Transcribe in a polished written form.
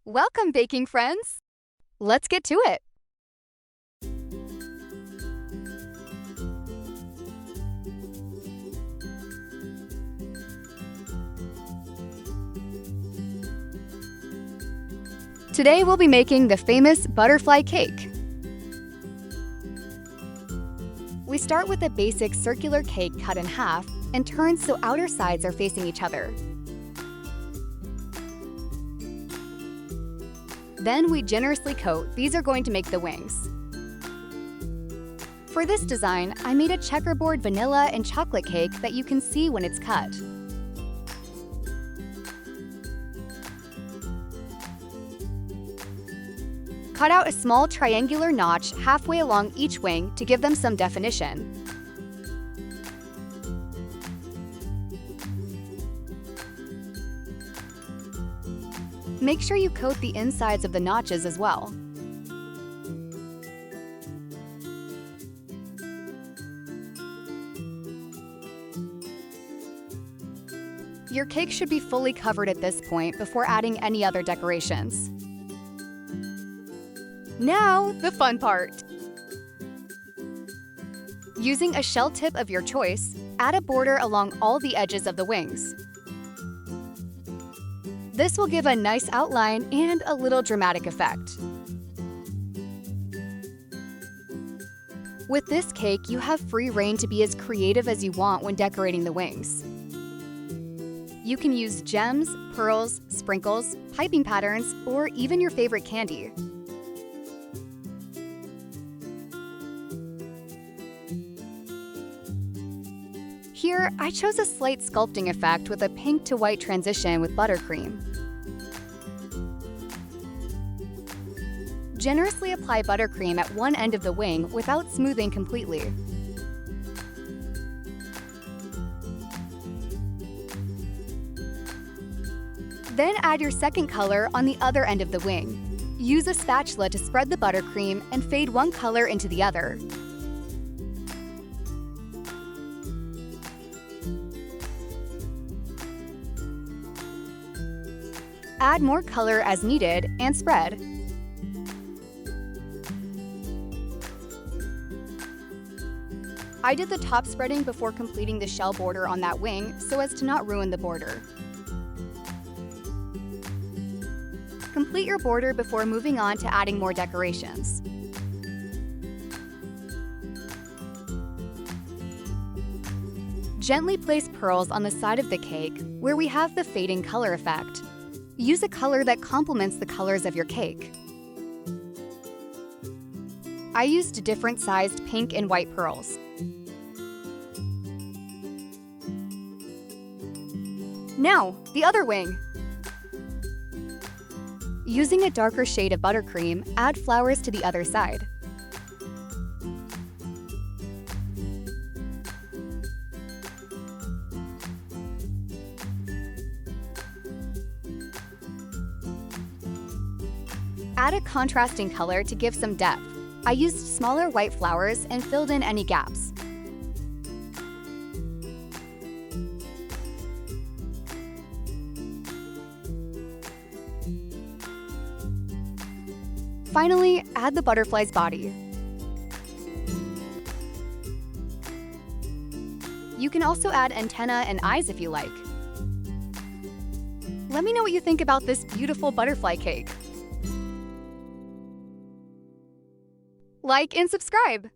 Welcome, baking friends! Let's get to it! Today we'll be making the famous butterfly cake. We start with a basic circular cake cut in half and turned so outer sides are facing each other. Then we generously coat. These are going to make the wings. For this design, I made a checkerboard vanilla and chocolate cake that you can see when it's cut. Cut out a small triangular notch halfway along each wing to give them some definition. Make sure you coat the insides of the notches as well. Your cake should be fully covered at this point before adding any other decorations. Now, the fun part! Using a shell tip of your choice, add a border along all the edges of the wings. This will give a nice outline and a little dramatic effect. With this cake, you have free rein to be as creative as you want when decorating the wings. You can use gems, pearls, sprinkles, piping patterns, or even your favorite candy. Here, I chose a slight sculpting effect with a pink to white transition with buttercream. Generously apply buttercream at one end of the wing without smoothing completely. Then add your second color on the other end of the wing. Use a spatula to spread the buttercream and fade one color into the other. Add more color as needed and spread. I did the top spreading before completing the shell border on that wing so as to not ruin the border. Complete your border before moving on to adding more decorations. Gently place pearls on the side of the cake where we have the fading color effect. Use a color that complements the colors of your cake. I used different-sized pink and white pearls. Now, the other wing. Using a darker shade of buttercream, add flowers to the other side. Add a contrasting color to give some depth. I used smaller white flowers and filled in any gaps. Finally, add the butterfly's body. You can also add antenna and eyes if you like. Let me know what you think about this beautiful butterfly cake. Like and subscribe!